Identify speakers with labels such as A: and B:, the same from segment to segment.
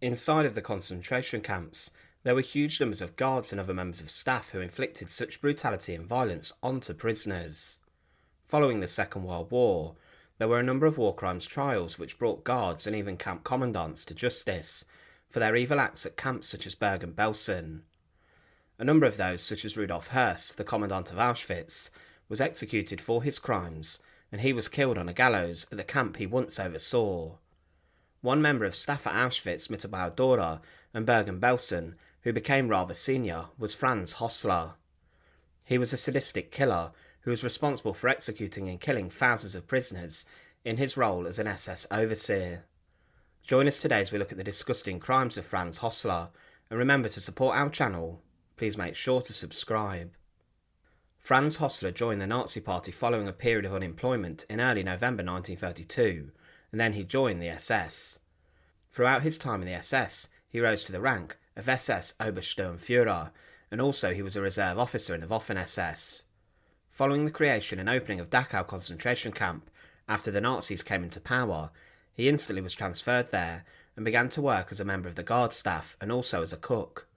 A: Inside of the concentration camps, there were huge numbers of guards and other members of staff who inflicted such brutality and violence onto prisoners. Following the Second World War, there were a number of war crimes trials which brought guards and even camp commandants to justice for their evil acts at camps such as Bergen-Belsen. A number of those, such as Rudolf Höss, the commandant of Auschwitz, was executed for his crimes, and he was killed on a gallows at the camp he once oversaw. One member of staff at Auschwitz, Mittelbau-Dora, and Bergen-Belsen, who became rather senior, was Franz Hossler. He was a sadistic killer who was responsible for executing and killing thousands of prisoners in his role as an SS overseer. Join us today as we look at the disgusting crimes of Franz Hossler, and remember to support our channel. Please make sure to subscribe. Franz Hossler joined the Nazi Party following a period of unemployment in early November 1932, and then he joined the SS. Throughout his time in the SS, he rose to the rank of SS Obersturmführer, and also he was a reserve officer in the Waffen-SS. Following the creation and opening of Dachau concentration camp, after the Nazis came into power, he instantly was transferred there and began to work as a member of the guard staff and also as a cook.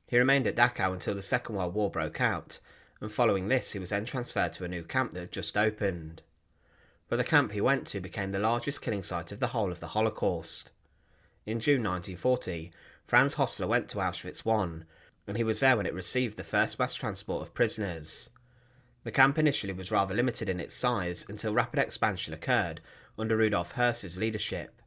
A: He remained at Dachau until the Second World War broke out, and following this he was then transferred to a new camp that had just opened. But the camp he went to became the largest killing site of the whole of the Holocaust. In June 1940, Franz Hossler went to Auschwitz I, and he was there when it received the first mass transport of prisoners. The camp initially was rather limited in its size until rapid expansion occurred under Rudolf Höss's leadership.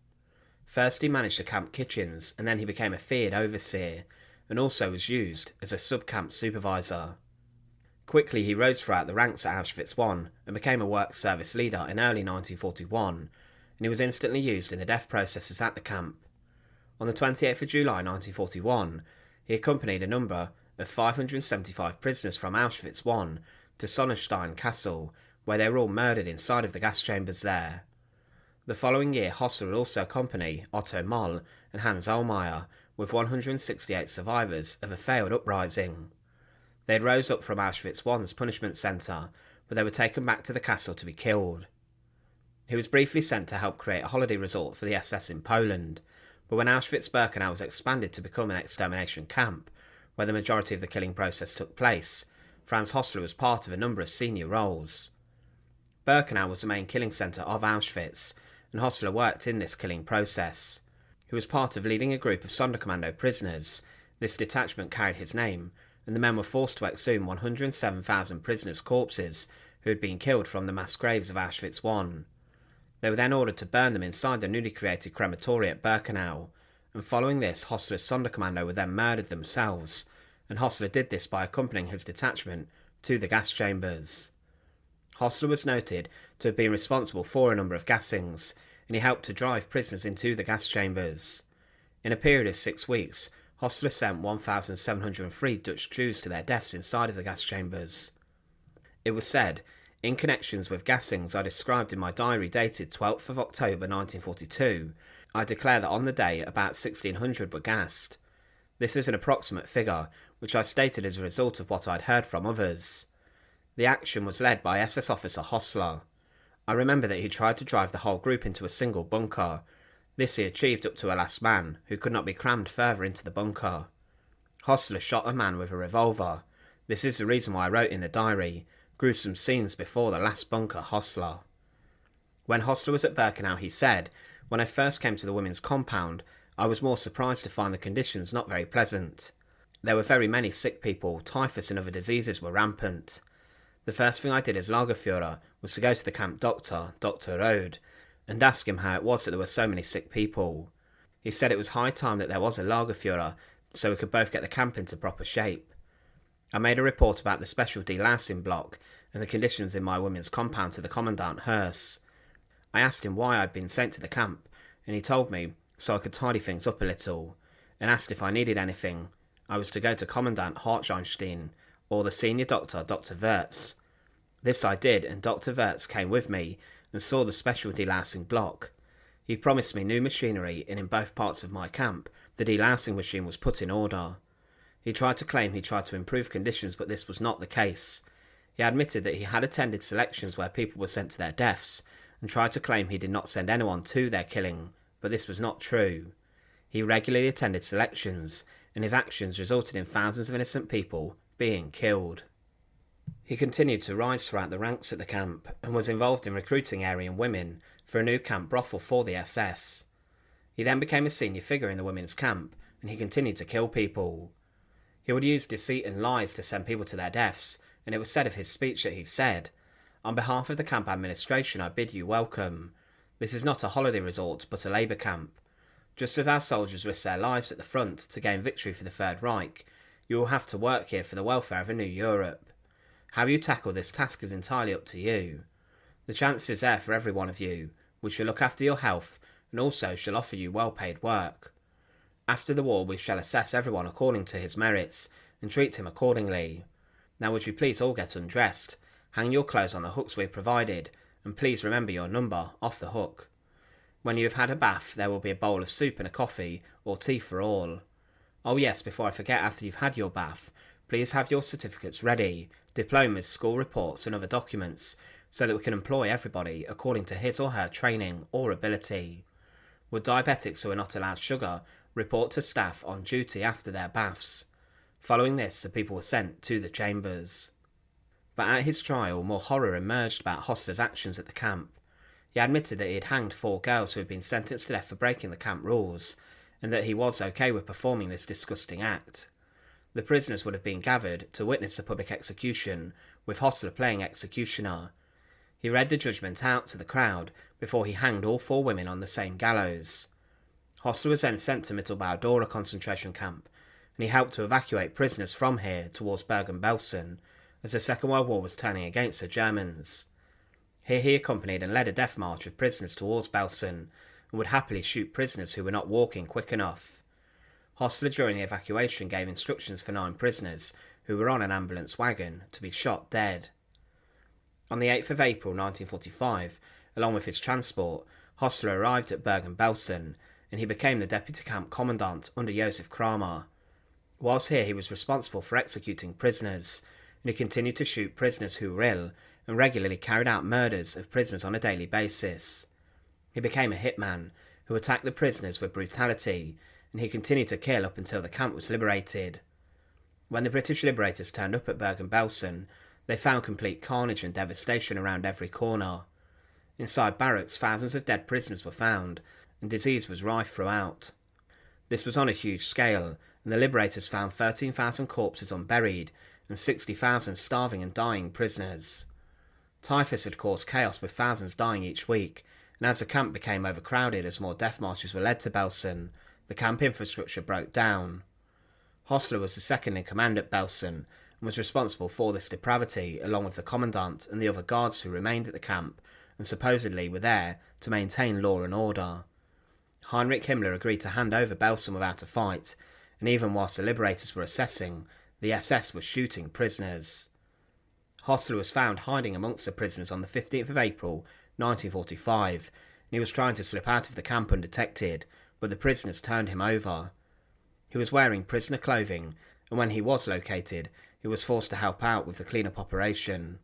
A: First he managed the camp kitchens, and then he became a feared overseer, and also was used as a sub-camp supervisor. Quickly he rose throughout the ranks at Auschwitz I and became a work service leader in early 1941, and he was instantly used in the death processes at the camp. On the 28th of July 1941, he accompanied a number of 575 prisoners from Auschwitz I to Sonnenstein Castle, where they were all murdered inside of the gas chambers there. The following year, Hossler would also accompany Otto Moll and Hans Ohlmeyer with 168 survivors of a failed uprising. They had rose up from Auschwitz I's punishment centre, but they were taken back to the castle to be killed. He was briefly sent to help create a holiday resort for the SS in Poland, but when Auschwitz-Birkenau was expanded to become an extermination camp, where the majority of the killing process took place, Franz Hossler was part of a number of senior roles. Birkenau was the main killing centre of Auschwitz, and Hossler worked in this killing process. He was part of leading a group of Sonderkommando prisoners. This detachment carried his name, and the men were forced to exhume 107,000 prisoners' corpses who had been killed from the mass graves of Auschwitz I. They were then ordered to burn them inside the newly created crematory at Birkenau, and following this Hossler's Sonderkommando were then murdered themselves, and Hossler did this by accompanying his detachment to the gas chambers. Hossler was noted to have been responsible for a number of gassings, and he helped to drive prisoners into the gas chambers. In a period of 6 weeks, Hossler sent 1,703 Dutch Jews to their deaths inside of the gas chambers. It was said, in connections with gassings I described in my diary dated 12th of October 1942, I declare that on the day about 1,600 were gassed. This is an approximate figure, which I stated as a result of what I'd heard from others. The action was led by SS officer Hossler. I remember that he tried to drive the whole group into a single bunker. This he achieved up to a last man, who could not be crammed further into the bunker. Hossler shot a man with a revolver. This is the reason why I wrote in the diary, gruesome scenes before the last bunker Hossler. When Hossler was at Birkenau he said, when I first came to the women's compound, I was more surprised to find the conditions not very pleasant. There were very many sick people, typhus and other diseases were rampant. The first thing I did as Lagerführer was to go to the camp doctor, Dr. Rode, and ask him how it was that there were so many sick people. He said it was high time that there was a Lagerführer, so we could both get the camp into proper shape. I made a report about the special delousing block and the conditions in my women's compound to the commandant Höss. I asked him why I'd been sent to the camp, and he told me so I could tidy things up a little, and asked if I needed anything. I was to go to Commandant Hartjeinstein, or the senior doctor, Dr. Wirtz. This I did, and Dr. Wirtz came with me and saw the special delousing block. He promised me new machinery, and in both parts of my camp, the delousing machine was put in order. He tried to claim he tried to improve conditions, but this was not the case. He admitted that he had attended selections where people were sent to their deaths, and tried to claim he did not send anyone to their killing, but this was not true. He regularly attended selections, and his actions resulted in thousands of innocent people being killed. He continued to rise throughout the ranks at the camp, and was involved in recruiting Aryan women for a new camp brothel for the SS. He then became a senior figure in the women's camp, and he continued to kill people. He would use deceit and lies to send people to their deaths, and it was said of his speech that he said, "On behalf of the camp administration, I bid you welcome. This is not a holiday resort, but a labour camp. Just as our soldiers risk their lives at the front to gain victory for the Third Reich, you will have to work here for the welfare of a new Europe. How you tackle this task is entirely up to you. The chance is there for every one of you. We shall look after your health, and also shall offer you well-paid work. After the war we shall assess everyone according to his merits, and treat him accordingly. Now would you please all get undressed, hang your clothes on the hooks we have provided, and please remember your number off the hook. When you have had a bath, there will be a bowl of soup and a coffee, or tea for all. Oh yes, before I forget, after you've had your bath, please have your certificates ready, diplomas, school reports and other documents, so that we can employ everybody according to his or her training or ability. Would diabetics who are not allowed sugar report to staff on duty after their baths? Following this, the people were sent to the chambers." But at his trial, more horror emerged about Hossler's actions at the camp. He admitted that he had hanged 4 girls who had been sentenced to death for breaking the camp rules, and that he was okay with performing this disgusting act. The prisoners would have been gathered to witness the public execution, with Hossler playing executioner. He read the judgment out to the crowd before he hanged all 4 women on the same gallows. Hossler was then sent to Mittelbau-Dora concentration camp, and he helped to evacuate prisoners from here towards Bergen-Belsen, as the Second World War was turning against the Germans. Here he accompanied and led a death march of prisoners towards Belsen, and would happily shoot prisoners who were not walking quick enough. Hossler during the evacuation gave instructions for 9 prisoners, who were on an ambulance wagon, to be shot dead. On the 8th of April 1945, along with his transport, Hossler arrived at Bergen-Belsen, and he became the deputy camp commandant under Josef Kramer. Whilst here he was responsible for executing prisoners, and he continued to shoot prisoners who were ill, and regularly carried out murders of prisoners on a daily basis. He became a hitman, who attacked the prisoners with brutality, and he continued to kill up until the camp was liberated. When the British liberators turned up at Bergen-Belsen, they found complete carnage and devastation around every corner. Inside barracks, thousands of dead prisoners were found, and disease was rife throughout. This was on a huge scale, and the liberators found 13,000 corpses unburied, and 60,000 starving and dying prisoners. Typhus had caused chaos with thousands dying each week, and as the camp became overcrowded as more death marches were led to Belsen, the camp infrastructure broke down. Hossler was the second in command at Belsen, and was responsible for this depravity, along with the commandant and the other guards who remained at the camp, and supposedly were there to maintain law and order. Heinrich Himmler agreed to hand over Belsen without a fight, and even whilst the liberators were assessing, the SS was shooting prisoners. Hossler was found hiding amongst the prisoners on the 15th of April 1945, and he was trying to slip out of the camp undetected, but the prisoners turned him over. He was wearing prisoner clothing, and when he was located, he was forced to help out with the clean-up operation.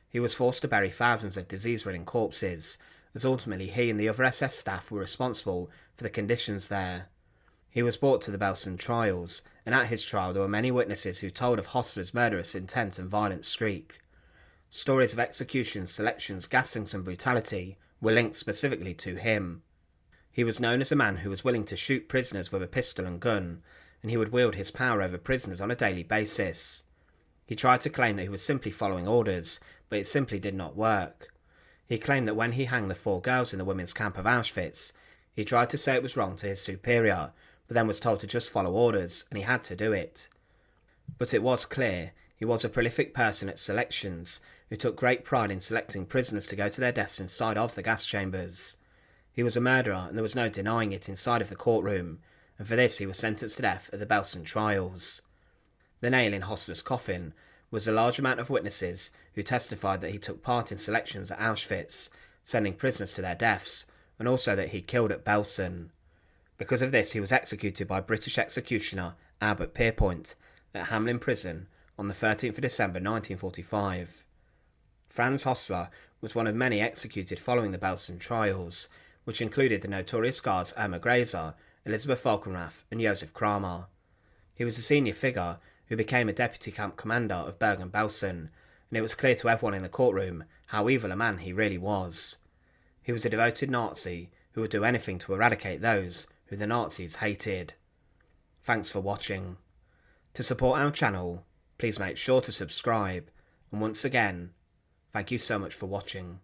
A: He was forced to bury thousands of disease-ridden corpses, as ultimately he and the other SS staff were responsible for the conditions there. He was brought to the Belsen Trials, and at his trial there were many witnesses who told of Hossler's murderous intent and violent streak. Stories of executions, selections, gassings and brutality were linked specifically to him. He was known as a man who was willing to shoot prisoners with a pistol and gun, and he would wield his power over prisoners on a daily basis. He tried to claim that he was simply following orders, but it simply did not work. He claimed that when he hanged the 4 girls in the women's camp of Auschwitz, he tried to say it was wrong to his superior, but then was told to just follow orders, and he had to do it. But it was clear he was a prolific person at selections, who took great pride in selecting prisoners to go to their deaths inside of the gas chambers. He was a murderer, and there was no denying it inside of the courtroom, and for this he was sentenced to death at the Belsen Trials. The nail in Hossler's coffin was a large amount of witnesses who testified that he took part in selections at Auschwitz, sending prisoners to their deaths, and also that he killed at Belsen. Because of this, he was executed by British executioner Albert Pierrepoint at Hamelin Prison on the 13th of December 1945. Franz Hossler was one of many executed following the Belsen Trials, which included the notorious guards Irma Grazer Elizabeth Falkenrath and Josef Kramer. He was a senior figure who became a deputy camp commander of Bergen-Belsen, and it was clear to everyone in the courtroom how evil a man he really was. He was a devoted Nazi who would do anything to eradicate those who the Nazis hated. Thanks for watching. To support our channel, please make sure to subscribe, and once again, thank you so much for watching.